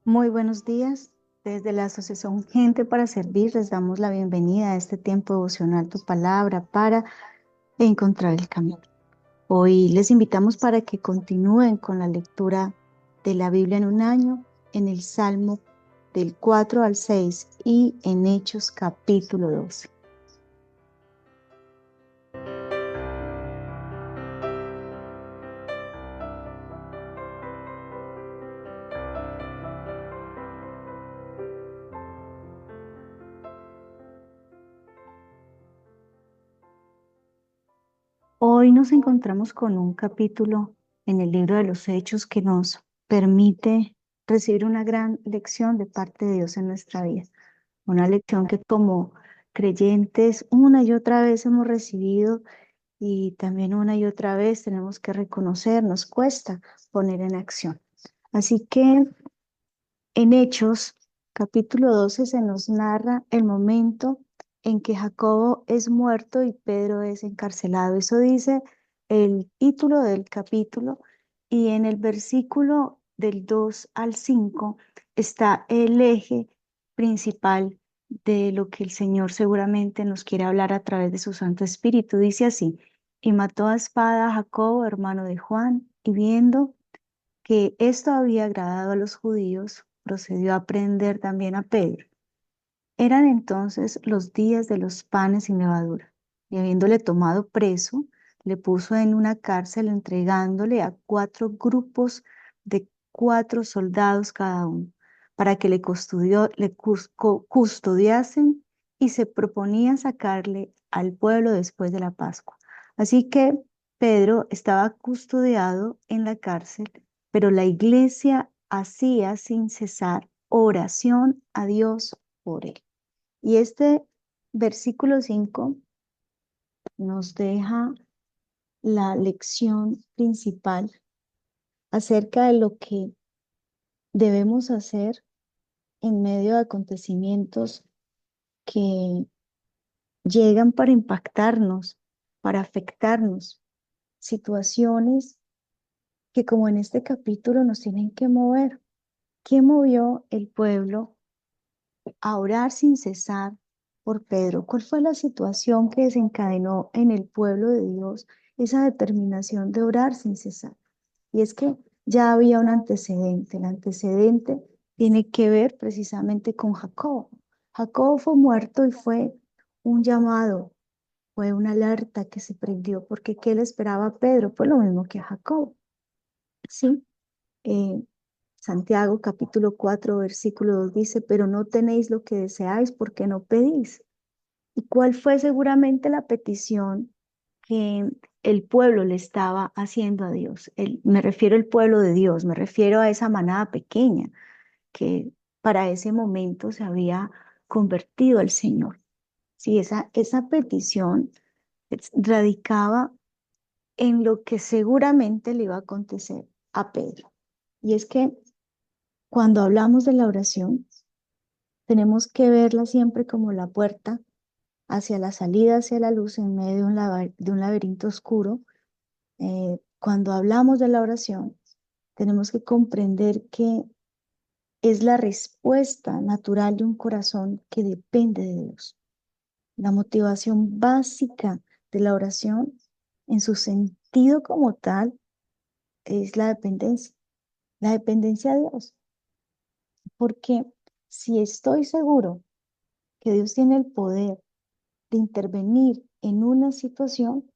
Muy buenos días. Desde la Asociación Gente para Servir les damos la bienvenida a este tiempo devocional, tu palabra, para encontrar el camino. Hoy les invitamos para que continúen con la lectura de la Biblia en un año, en el Salmo del 4 al 6 y en Hechos capítulo 12. Hoy nos encontramos con un capítulo en el libro de los Hechos que nos permite recibir una gran lección de parte de Dios en nuestra vida. Una lección que como creyentes una y otra vez hemos recibido y también una y otra vez tenemos que reconocer, nos cuesta poner en acción. Así que en Hechos, capítulo 12, se nos narra el momento en que Jacobo es muerto y Pedro es encarcelado. Eso dice el título del capítulo, y en el versículo del 2 al 5 está el eje principal de lo que el Señor seguramente nos quiere hablar a través de su Santo Espíritu. Dice así: y mató a espada a Jacobo, hermano de Juan, y viendo que esto había agradado a los judíos, procedió a prender también a Pedro. Eran entonces los días de los panes sin levadura, y habiéndole tomado preso, le puso en una cárcel, entregándole a 4 grupos de 4 soldados cada uno, para que le custodiasen, y se proponía sacarle al pueblo después de la Pascua. Así que Pedro estaba custodiado en la cárcel, pero la iglesia hacía sin cesar oración a Dios por él. Y este versículo 5 nos deja la lección principal acerca de lo que debemos hacer en medio de acontecimientos que llegan para impactarnos, para afectarnos, situaciones que, como en este capítulo, nos tienen que mover. ¿Qué movió el pueblo a orar sin cesar por Pedro? ¿Cuál fue la situación que desencadenó en el pueblo de Dios esa determinación de orar sin cesar? Y es que ya había un antecedente. El antecedente tiene que ver precisamente con Jacob. Jacob fue muerto y fue un llamado, fue una alerta que se prendió, porque ¿qué le esperaba a Pedro? Pues lo mismo que a Jacob, ¿sí? Eh, Santiago capítulo 4 versículo 2 dice: pero no tenéis lo que deseáis porque no pedís. ¿Y cuál fue seguramente la petición que el pueblo le estaba haciendo a Dios? Me refiero al pueblo de Dios, me refiero a esa manada pequeña que para ese momento se había convertido al Señor. Sí, esa petición radicaba en lo que seguramente le iba a acontecer a Pedro. Y es que cuando hablamos de la oración, tenemos que verla siempre como la puerta hacia la salida, hacia la luz en medio de un laberinto oscuro. Cuando hablamos de la oración, tenemos que comprender que es la respuesta natural de un corazón que depende de Dios. La motivación básica de la oración, en su sentido como tal, es la dependencia de Dios. Porque si estoy seguro que Dios tiene el poder de intervenir en una situación,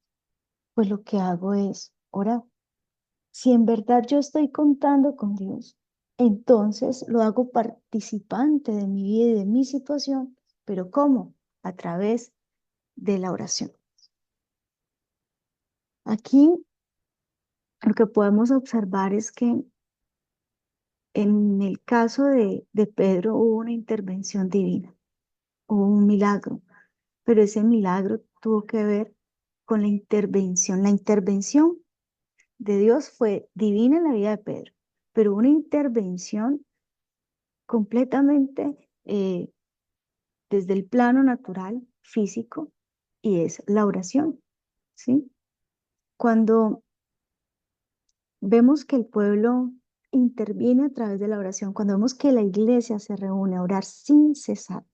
pues lo que hago es orar. Si en verdad yo estoy contando con Dios, entonces lo hago participante de mi vida y de mi situación, pero ¿cómo? A través de la oración. Aquí lo que podemos observar es que en el caso de Pedro hubo una intervención divina, hubo un milagro, pero ese milagro tuvo que ver con la intervención. La intervención de Dios fue divina en la vida de Pedro, pero una intervención completamente desde el plano natural, físico, y es la oración, ¿sí? Cuando vemos que el pueblo interviene a través de la oración, cuando vemos que la iglesia se reúne a orar sin cesar,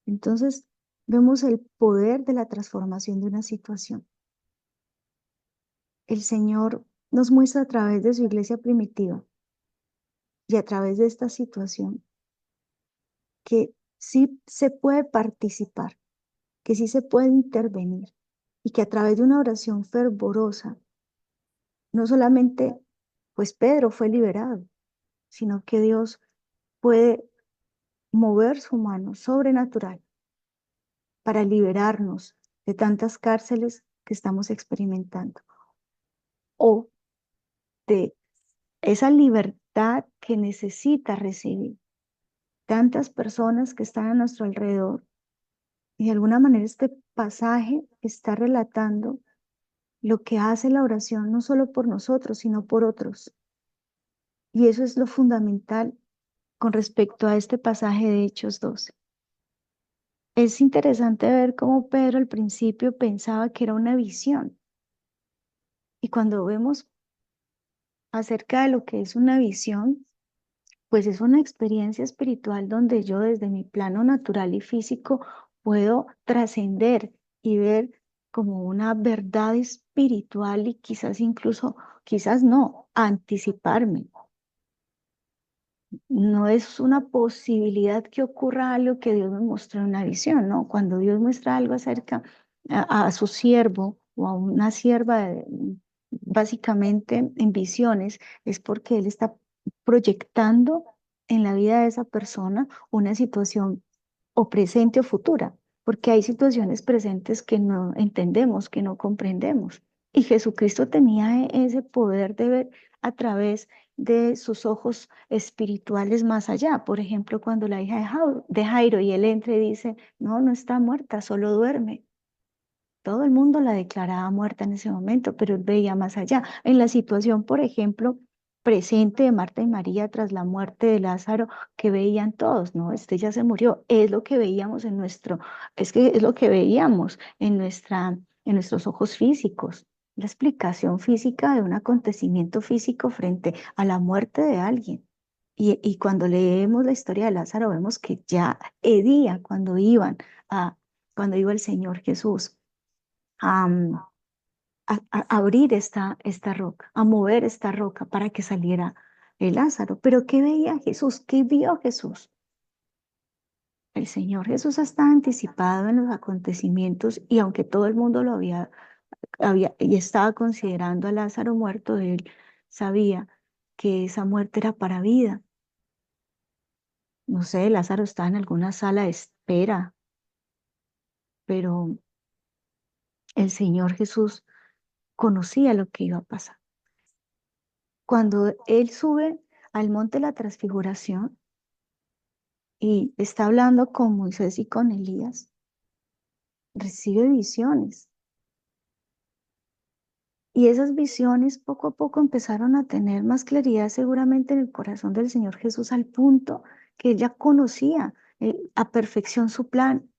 entonces vemos el poder de la transformación de una situación. El Señor nos muestra a través de su iglesia primitiva y a través de esta situación que sí se puede participar, que sí se puede intervenir y que a través de una oración fervorosa, no solamente pues Pedro fue liberado, sino que Dios puede mover su mano sobrenatural para liberarnos de tantas cárceles que estamos experimentando o de esa libertad que necesita recibir tantas personas que están a nuestro alrededor. Y de alguna manera este pasaje está relatando lo que hace la oración no solo por nosotros, sino por otros. Y eso es lo fundamental con respecto a este pasaje de Hechos 12. Es interesante ver cómo Pedro al principio pensaba que era una visión. Y cuando vemos acerca de lo que es una visión, pues es una experiencia espiritual donde yo desde mi plano natural y físico puedo trascender y ver como una verdad espiritual y quizás incluso, quizás no, anticiparme. No es una posibilidad que ocurra algo que Dios me muestre en una visión, ¿no? Cuando Dios muestra algo acerca a su siervo o a una sierva, básicamente en visiones, es porque Él está proyectando en la vida de esa persona una situación o presente o futura, porque hay situaciones presentes que no entendemos, que no comprendemos. Y Jesucristo tenía ese poder de ver a través de sus ojos espirituales más allá. Por ejemplo, cuando la hija de Jairo y él entra y dice, no, no está muerta, solo duerme. Todo el mundo la declaraba muerta en ese momento, pero él veía más allá. En la situación, por ejemplo, presente de Marta y María tras la muerte de Lázaro, que veían todos, ¿no? Este ya se murió. Es lo que veíamos en nuestro, es que es lo que veíamos en nuestros ojos físicos. La explicación física de un acontecimiento físico frente a la muerte de alguien. Y cuando leemos la historia de Lázaro, vemos que ya Edía, cuando iba el Señor Jesús a, a abrir esta roca, a mover esta roca para que saliera el Lázaro. Pero ¿qué veía Jesús? ¿Qué vio Jesús? El Señor Jesús está anticipado en los acontecimientos y aunque todo el mundo lo había y estaba considerando a Lázaro muerto, él sabía que esa muerte era para vida. No sé, Lázaro estaba en alguna sala de espera, pero el Señor Jesús conocía lo que iba a pasar. Cuando él sube al monte de la transfiguración y está hablando con Moisés y con Elías, recibe visiones. Y esas visiones poco a poco empezaron a tener más claridad seguramente en el corazón del Señor Jesús al punto que él ya conocía a perfección su plan,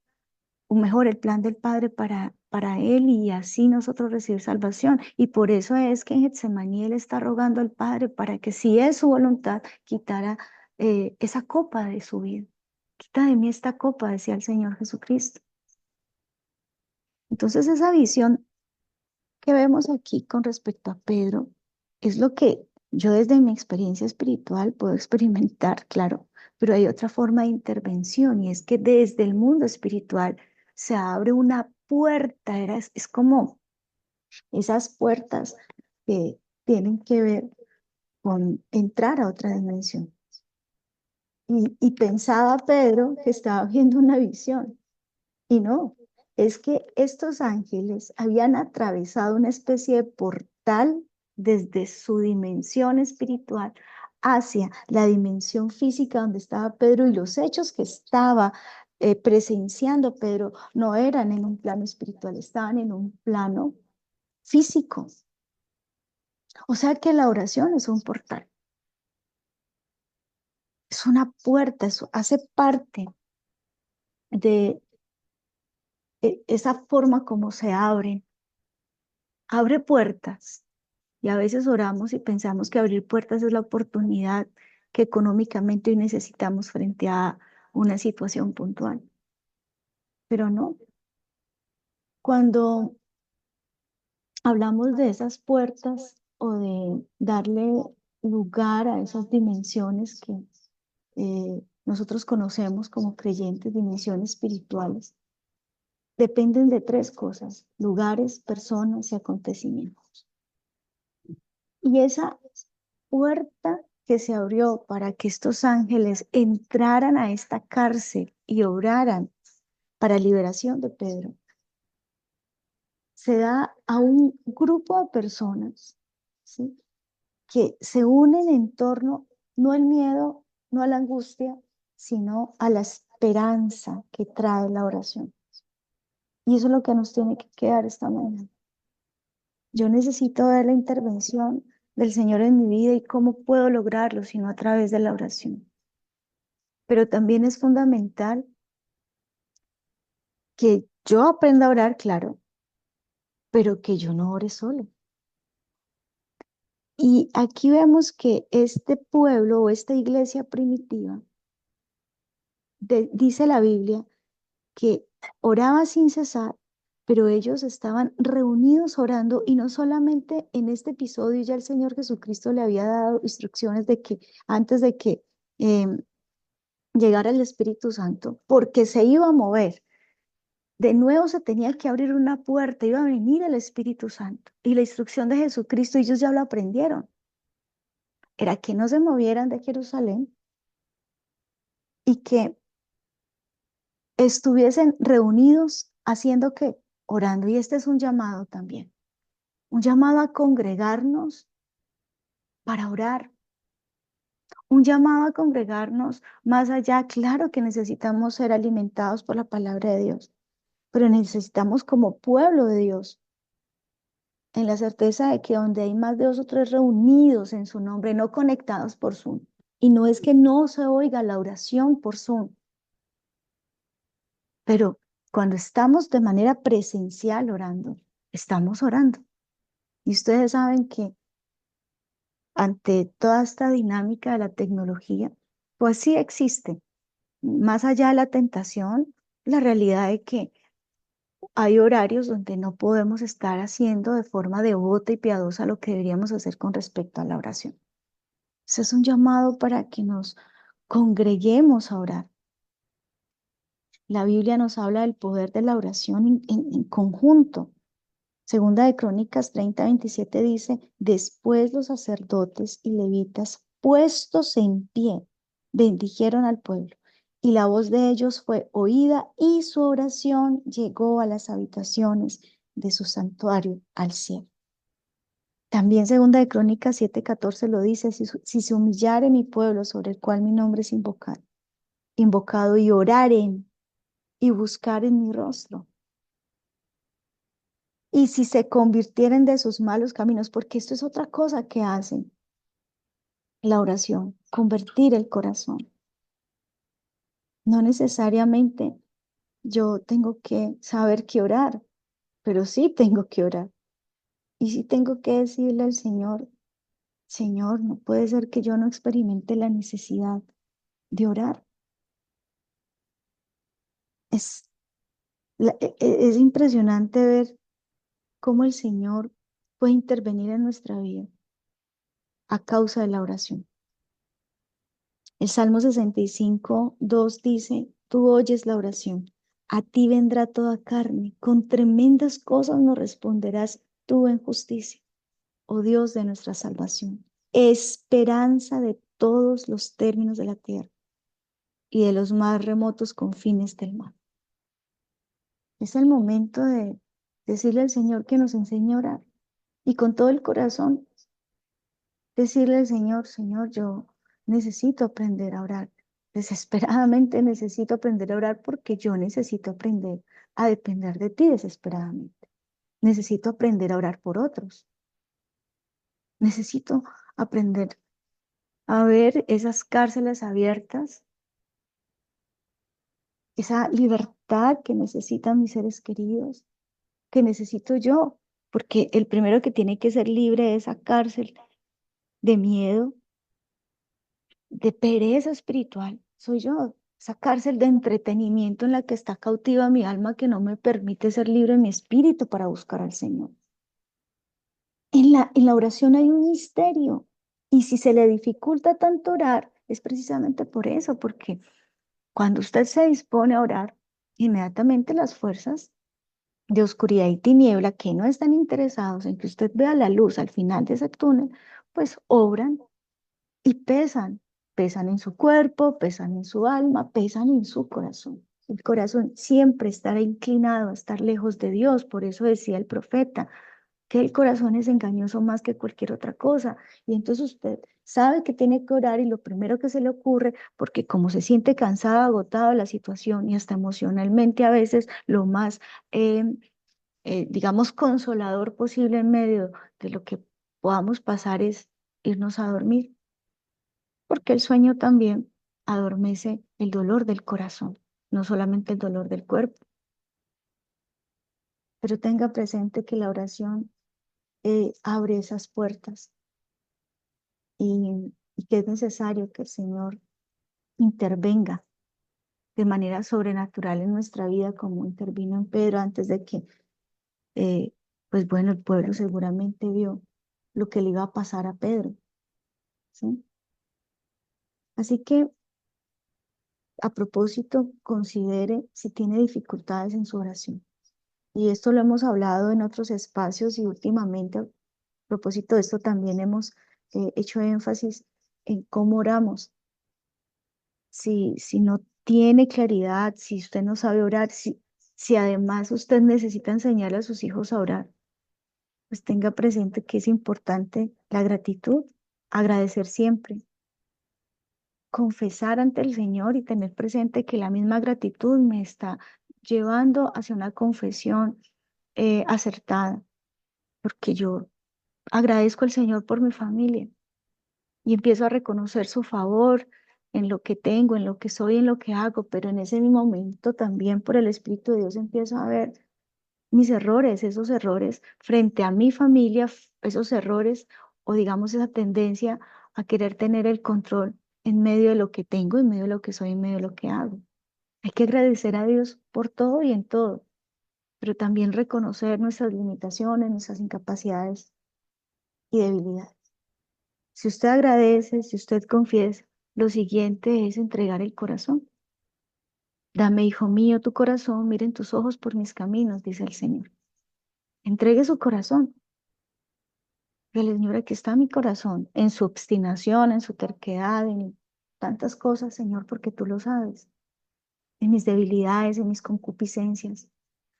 o mejor, el plan del Padre para él y así nosotros recibir salvación. Y por eso es que en Getsemaní él está rogando al Padre para que si es su voluntad, quitara esa copa de su vida. Quita de mí esta copa, decía el Señor Jesucristo. Entonces esa visión que vemos aquí con respecto a Pedro es lo que yo desde mi experiencia espiritual puedo experimentar, claro, pero hay otra forma de intervención y es que desde el mundo espiritual se abre una puerta, es como esas puertas que tienen que ver con entrar a otra dimensión. Y pensaba Pedro que estaba viendo una visión. Y no, es que estos ángeles habían atravesado una especie de portal desde su dimensión espiritual hacia la dimensión física donde estaba Pedro y los hechos que estaba presenciando Pedro no eran en un plano espiritual, estaban en un plano físico. O sea que la oración es un portal, es una puerta, eso hace parte de esa forma como se abren, abre puertas Y a veces oramos y pensamos que abrir puertas es la oportunidad que económicamente hoy necesitamos frente a una situación puntual. Pero no, cuando hablamos de esas puertas o de darle lugar a esas dimensiones que nosotros conocemos como creyentes, dimensiones espirituales, dependen de tres cosas: lugares, personas y acontecimientos. Y esa puerta que se abrió para que estos ángeles entraran a esta cárcel y obraran para liberación de Pedro, se da a un grupo de personas, ¿sí?, que se unen en torno, no al miedo, no a la angustia, sino a la esperanza que trae la oración. Y eso es lo que nos tiene que quedar esta mañana. Yo necesito ver la intervención del Señor en mi vida y cómo puedo lograrlo, sino a través de la oración. Pero también es fundamental que yo aprenda a orar, claro, pero que yo no ore solo. Y aquí vemos que este pueblo o esta iglesia primitiva, dice la Biblia, que oraba sin cesar, pero ellos estaban reunidos orando, y no solamente en este episodio. Ya el Señor Jesucristo le había dado instrucciones de que antes de que llegara el Espíritu Santo, porque se iba a mover, de nuevo se tenía que abrir una puerta, iba a venir el Espíritu Santo. Y la instrucción de Jesucristo, ellos ya lo aprendieron, era que no se movieran de Jerusalén y que estuviesen reunidos haciendo qué, orando. Y este es un llamado también, un llamado a congregarnos para orar, un llamado a congregarnos más allá. Claro que necesitamos ser alimentados por la palabra de Dios, pero necesitamos como pueblo de Dios, en la certeza de que donde hay más de dos o tres reunidos en su nombre, no conectados por Zoom. Y no es que no se oiga la oración por Zoom, pero cuando estamos de manera presencial orando, estamos orando. Y ustedes saben que ante toda esta dinámica de la tecnología, pues sí existe, más allá de la tentación, la realidad de que hay horarios donde no podemos estar haciendo de forma devota y piadosa lo que deberíamos hacer con respecto a la oración. Ese es un llamado para que nos congreguemos a orar. La Biblia nos habla del poder de la oración en conjunto. Segunda de Crónicas 30:27 dice: después los sacerdotes y levitas, puestos en pie, bendijeron al pueblo, y la voz de ellos fue oída, y su oración llegó a las habitaciones de su santuario, al cielo. También Segunda de Crónicas 7:14 lo dice: si se humillare mi pueblo, sobre el cual mi nombre es invocado, y oraren y buscaren mi rostro, y si se convirtieren de sus malos caminos, porque esto es otra cosa que hacen la oración, convertir el corazón. No necesariamente yo tengo que saber qué orar, pero sí tengo que orar. Y sí tengo que decirle al Señor: Señor, no puede ser que yo no experimente la necesidad de orar. Es, es impresionante ver cómo el Señor puede intervenir en nuestra vida a causa de la oración. El Salmo 65:2 dice: tú oyes la oración, a ti vendrá toda carne, con tremendas cosas nos responderás tú en justicia, oh Dios de nuestra salvación, esperanza de todos los términos de la tierra y de los más remotos confines del mar. Es el momento de decirle al Señor que nos enseñe a orar, y con todo el corazón decirle al Señor: Señor, yo necesito aprender a orar. Desesperadamente necesito aprender a orar, porque yo necesito aprender a depender de ti desesperadamente. Necesito aprender a orar por otros. Necesito aprender a ver esas cárceles abiertas, esa libertad que necesitan mis seres queridos, que necesito yo. porque el primero que tiene que ser libre de esa cárcel de miedo, de pereza espiritual, soy yo. Esa cárcel de entretenimiento en la que está cautiva mi alma que no me permite ser libre en mi espíritu para buscar al Señor. En la oración hay un misterio. Y si se le dificulta tanto orar, es precisamente por eso, porque cuando usted se dispone a orar, inmediatamente las fuerzas de oscuridad y tiniebla que no están interesados en que usted vea la luz al final de ese túnel, pues obran y pesan. Pesan en su cuerpo, pesan en su alma, pesan en su corazón. El corazón siempre estará inclinado a estar lejos de Dios. Por eso decía el profeta que el corazón es engañoso más que cualquier otra cosa. Y entonces usted sabe que tiene que orar y lo primero que se le ocurre, porque como se siente cansado, agotado de la situación y hasta emocionalmente a veces lo más, eh, digamos, consolador posible en medio de lo que podamos pasar es irnos a dormir, porque el sueño también adormece el dolor del corazón, no solamente el dolor del cuerpo. Pero tenga presente que la oración abre esas puertas y que es necesario que el Señor intervenga de manera sobrenatural en nuestra vida, como intervino en Pedro antes de que, eh, pues bueno, el pueblo seguramente vio lo que le iba a pasar a Pedro, ¿sí? Así que, a propósito, considere si tiene dificultades en su oración. Y esto lo hemos hablado en otros espacios y últimamente, a propósito de esto, también hemos hecho énfasis en cómo oramos. Si no tiene claridad, si usted no sabe orar, si además usted necesita enseñar a sus hijos a orar, pues tenga presente que es importante la gratitud, agradecer siempre, confesar ante el Señor y tener presente que la misma gratitud me está llevando hacia una confesión acertada, porque yo agradezco al Señor por mi familia y empiezo a reconocer su favor en lo que tengo, en lo que soy, en lo que hago, pero en ese mismo momento también por el Espíritu de Dios empiezo a ver mis errores, esos errores frente a mi familia, esos errores o digamos esa tendencia a querer tener el control en medio de lo que tengo, en medio de lo que soy, en medio de lo que hago. Hay que agradecer a Dios por todo y en todo, pero también reconocer nuestras limitaciones, nuestras incapacidades y debilidades. Si usted agradece, si usted confiesa, lo siguiente es entregar el corazón. Dame, hijo mío, tu corazón, miren tus ojos por mis caminos, dice el Señor. Entregue su corazón. Dile, Señor, aquí está mi corazón, en su obstinación, en su terquedad, en tantas cosas, Señor, porque tú lo sabes, en mis debilidades, en mis concupiscencias.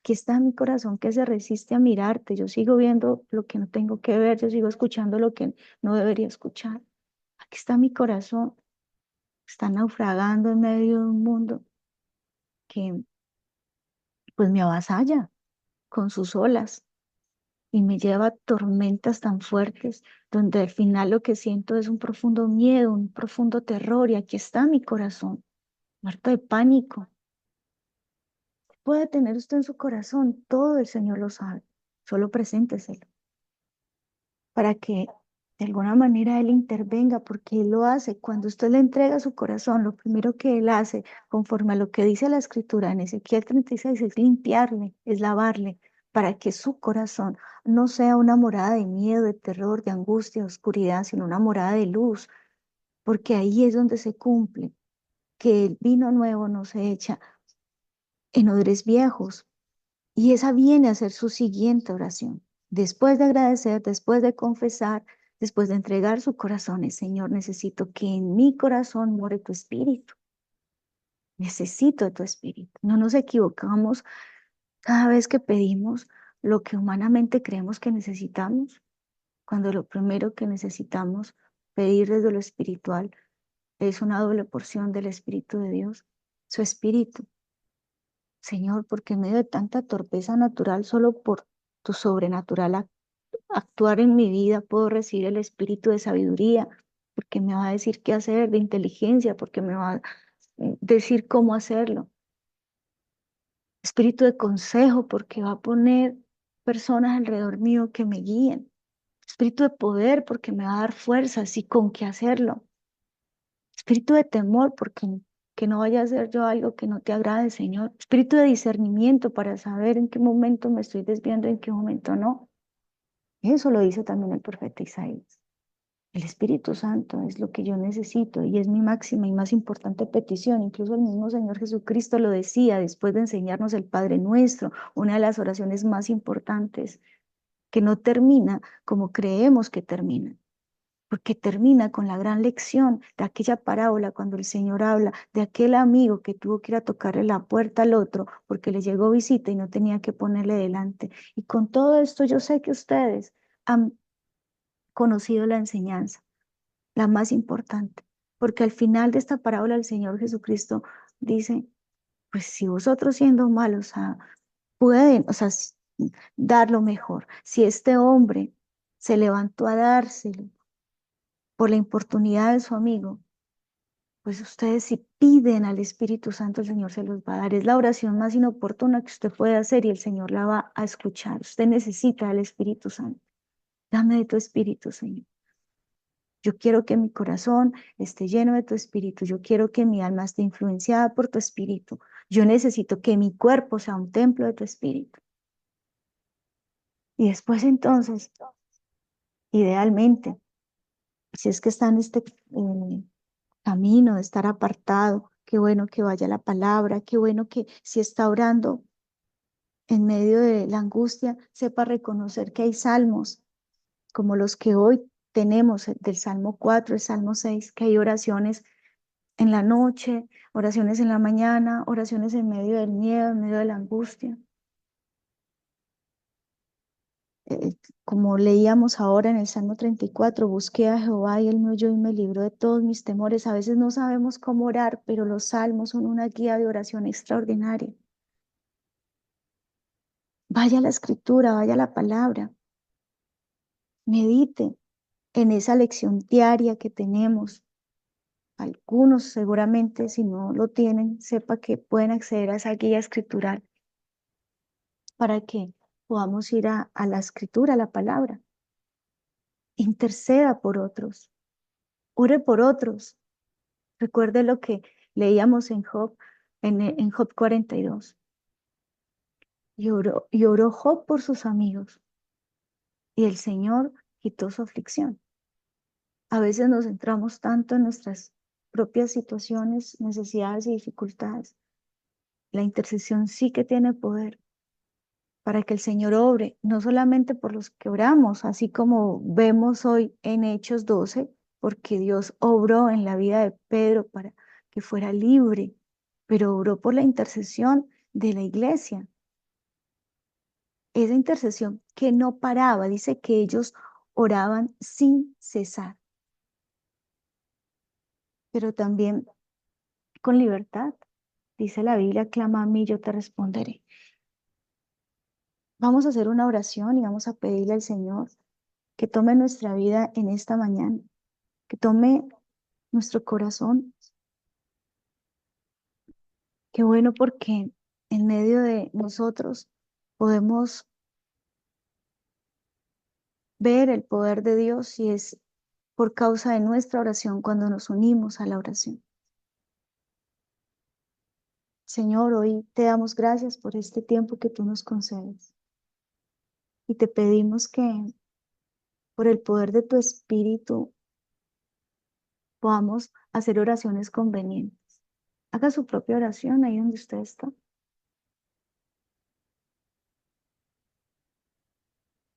Aquí está mi corazón que se resiste a mirarte. Yo sigo viendo lo que no tengo que ver, yo sigo escuchando lo que no debería escuchar. Aquí está mi corazón. Está naufragando en medio de un mundo que pues me avasalla con sus olas y me lleva a tormentas tan fuertes donde al final lo que siento es un profundo miedo, un profundo terror y aquí está mi corazón, muerto de pánico. Puede tener usted en su corazón, todo el Señor lo sabe, solo presénteselo para que de alguna manera Él intervenga, porque Él lo hace. Cuando usted le entrega su corazón, lo primero que Él hace, conforme a lo que dice la Escritura en Ezequiel 36, es limpiarle, es lavarle, para que su corazón no sea una morada de miedo, de terror, de angustia, de oscuridad, sino una morada de luz, porque ahí es donde se cumple que el vino nuevo no se echa en odres viejos, y esa viene a ser su siguiente oración. Después de agradecer, después de confesar, después de entregar su corazón, Señor, necesito que en mi corazón more tu espíritu. Necesito de tu espíritu. No nos equivocamos cada vez que pedimos lo que humanamente creemos que necesitamos, cuando lo primero que necesitamos pedir desde lo espiritual es una doble porción del Espíritu de Dios, su espíritu. Señor, porque en medio de tanta torpeza natural, solo por tu sobrenatural actuar en mi vida, puedo recibir el espíritu de sabiduría, porque me va a decir qué hacer, de inteligencia, porque me va a decir cómo hacerlo. Espíritu de consejo, porque va a poner personas alrededor mío que me guíen. Espíritu de poder porque me va a dar fuerzas y con qué hacerlo. Espíritu de temor porque que no vaya a hacer yo algo que no te agrade, Señor. Espíritu de discernimiento para saber en qué momento me estoy desviando, en qué momento no. Eso lo dice también el profeta Isaías. El Espíritu Santo es lo que yo necesito y es mi máxima y más importante petición. Incluso el mismo Señor Jesucristo lo decía después de enseñarnos el Padre Nuestro, una de las oraciones más importantes, que no termina como creemos que termina, porque termina con la gran lección de aquella parábola cuando el Señor habla de aquel amigo que tuvo que ir a tocarle la puerta al otro porque le llegó visita y no tenía que ponerle delante. Y con todo esto yo sé que ustedes han conocido la enseñanza, la más importante, porque al final de esta parábola el Señor Jesucristo dice, pues si vosotros siendo malos pueden, o sea, dar lo mejor, si este hombre se levantó a dárselo por la importunidad de su amigo, pues ustedes si piden al Espíritu Santo, el Señor se los va a dar. Es la oración más inoportuna que usted puede hacer y el Señor la va a escuchar. Usted necesita al Espíritu Santo. Dame de tu Espíritu, Señor. Yo quiero que mi corazón esté lleno de tu Espíritu. Yo quiero que mi alma esté influenciada por tu Espíritu. Yo necesito que mi cuerpo sea un templo de tu Espíritu. Y después entonces, idealmente, si es que está en este camino de estar apartado, qué bueno que vaya la palabra, qué bueno que si está orando en medio de la angustia, sepa reconocer que hay salmos como los que hoy tenemos, del Salmo 4, el Salmo 6, que hay oraciones en la noche, oraciones en la mañana, oraciones en medio del miedo, en medio de la angustia. Como leíamos ahora en el Salmo 34, busqué a Jehová y él me oyó y me libró de todos mis temores. A veces no sabemos cómo orar, pero los salmos son una guía de oración extraordinaria. Vaya a la escritura, vaya a la palabra, medite en esa lección diaria que tenemos. Algunos seguramente, si no lo tienen, sepa que pueden acceder a esa guía escritural para que podamos ir a la escritura, a la palabra. Interceda por otros, ore por otros. Recuerde lo que leíamos en Job, en Job 42. Y oró Job por sus amigos, y el Señor quitó su aflicción. A veces nos centramos tanto en nuestras propias situaciones, necesidades y dificultades. La intercesión sí que tiene poder para que el Señor obre, no solamente por los que oramos, así como vemos hoy en Hechos 12, porque Dios obró en la vida de Pedro para que fuera libre, pero obró por la intercesión de la iglesia. Esa intercesión que no paraba, dice que ellos oraban sin cesar, pero también con libertad. Dice la Biblia, clama a mí, yo te responderé. Vamos a hacer una oración y vamos a pedirle al Señor que tome nuestra vida en esta mañana, que tome nuestro corazón. Qué bueno porque en medio de nosotros podemos ver el poder de Dios y es por causa de nuestra oración cuando nos unimos a la oración. Señor, hoy te damos gracias por este tiempo que tú nos concedes y te pedimos que por el poder de tu Espíritu podamos hacer oraciones convenientes. Haga su propia oración ahí donde usted está.